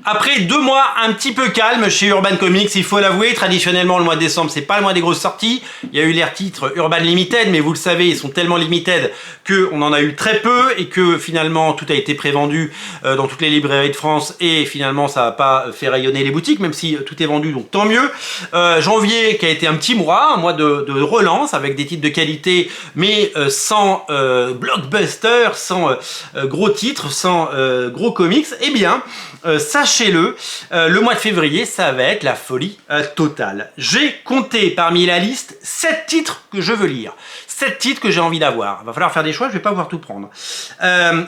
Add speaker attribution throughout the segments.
Speaker 1: Après 2 mois un petit peu calme chez Urban Comics, il faut l'avouer, traditionnellement le mois de décembre c'est pas le mois des grosses sorties. Il y a eu les titres Urban Limited, mais vous le savez, ils sont tellement limited qu'on en a eu très peu et que finalement tout a été prévendu dans toutes les librairies de France et finalement ça n'a pas fait rayonner les boutiques, même si tout est vendu, donc tant mieux. Janvier qui a été un petit mois, un mois de relance avec des titres de qualité, mais sans blockbuster, sans gros titres, sans gros comics. Eh bien, sachez-le, le mois de février, ça va être la folie totale. J'ai compté parmi la liste 7 titres que je veux lire. 7 titres que j'ai envie d'avoir. Va falloir faire des choix, je vais pas pouvoir tout prendre.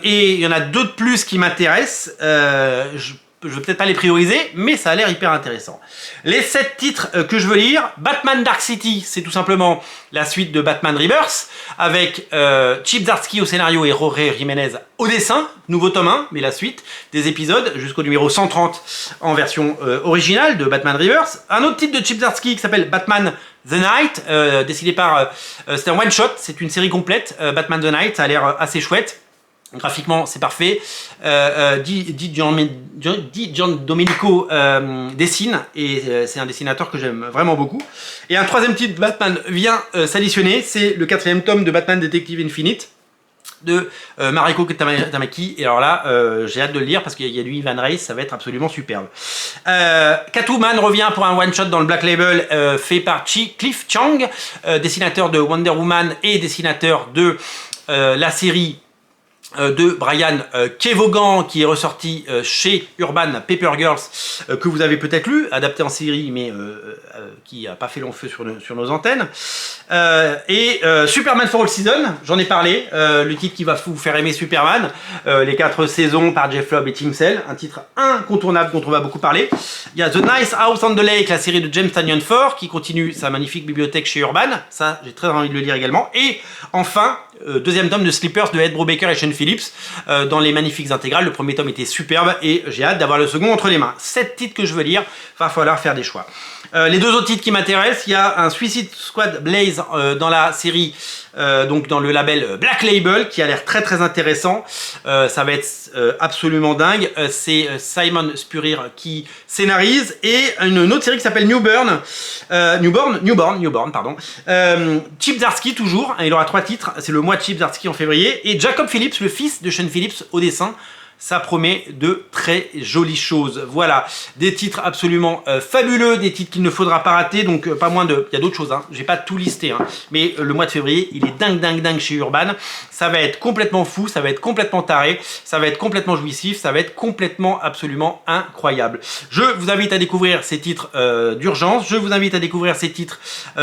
Speaker 1: Et il y en a 2 de plus qui m'intéressent. Je vais peut-être pas les prioriser, mais ça a l'air hyper intéressant. Les 7 titres que je veux lire, Batman Dark City, c'est tout simplement la suite de Batman Rebirth, avec Chip Zdarsky au scénario et Jorge Jiménez au dessin, nouveau tome 1, mais la suite des épisodes, jusqu'au numéro 130 en version originale de Batman Rebirth. Un autre titre de Chip Zdarsky qui s'appelle Batman The Night, décidé par... c'est un one-shot, c'est une série complète, Batman The Night, ça a l'air assez chouette. Graphiquement, c'est parfait. Di Giandomenico dessine et c'est un dessinateur que j'aime vraiment beaucoup. Et un troisième titre, Batman vient s'additionner, c'est le 4e tome de Batman Detective Infinite de Mariko Tamaki. Et alors là, j'ai hâte de le lire parce qu'il y a du Ivan Reis, ça va être absolument superbe. Catwoman revient pour un one-shot dans le Black Label fait par Cliff Chiang, dessinateur de Wonder Woman et dessinateur de la série de Brian Kevogan qui est ressorti chez Urban, Paper Girls, que vous avez peut-être lu, adapté en série mais qui n'a pas fait long feu sur nos antennes. Superman for All Season, j'en ai parlé, le titre qui va vous faire aimer Superman, les 4 saisons par Jeff Lobb et Tim Sale, un titre incontournable dont on va beaucoup parler. Il y a The Nice House on the Lake, la série de James Tynion Ford qui continue sa magnifique bibliothèque chez Urban, ça j'ai très envie de le lire également. Et enfin, 2e tome de Sleepers de Ed Brubaker et Sean Phillips dans les magnifiques intégrales. Le 1er tome était superbe et j'ai hâte d'avoir le second entre les mains. 7 titres que je veux lire, va falloir faire des choix. Les 2 autres titres qui m'intéressent, il y a un Suicide Squad Blaze dans la série, donc dans le label Black Label, qui a l'air très très intéressant. Ça va être absolument dingue. C'est Simon Spurrier qui scénarise, et une autre série qui s'appelle Newborn, pardon. Chip Zdarsky toujours, il aura 3 titres, c'est le mois de Chip Zdarsky en février, et Jacob Phillips, le fils de Sean Phillips au dessin. Ça promet de très jolies choses. Voilà, des titres absolument fabuleux, des titres qu'il ne faudra pas rater, donc pas moins de... Il y a d'autres choses, hein. J'ai pas tout listé, hein. Mais le mois de février, il est dingue chez Urban. Ça va être complètement fou, ça va être complètement taré, ça va être complètement jouissif, ça va être complètement absolument incroyable. Je vous invite à découvrir ces titres d'urgence, je vous invite à découvrir ces titres,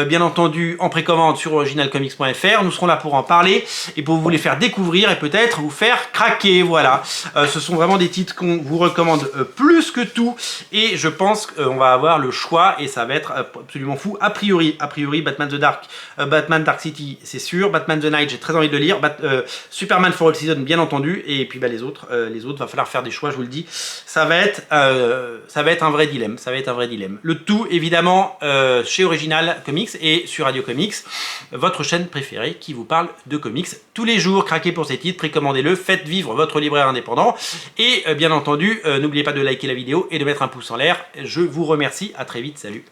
Speaker 1: bien entendu, en précommande sur originalcomics.fr. Nous serons là pour en parler et pour vous les faire découvrir et peut-être vous faire craquer, voilà. Ce sont vraiment des titres qu'on vous recommande plus que tout, et je pense qu'on va avoir le choix et ça va être absolument fou. A priori Batman Dark City, c'est sûr. Batman The Night, j'ai très envie de le lire. Superman for All Season, bien entendu. Et puis les autres, va falloir faire des choix, je vous le dis. Ça va être un vrai dilemme. Ça va être un vrai dilemme. Le tout, évidemment, chez Original Comics et sur Radio Comics, votre chaîne préférée qui vous parle de comics tous les jours. Craquez pour ces titres, précommandez-le, faites vivre votre libraire indépendant. Et bien entendu, n'oubliez pas de liker la vidéo et de mettre un pouce en l'air. Je vous remercie, à très vite, salut.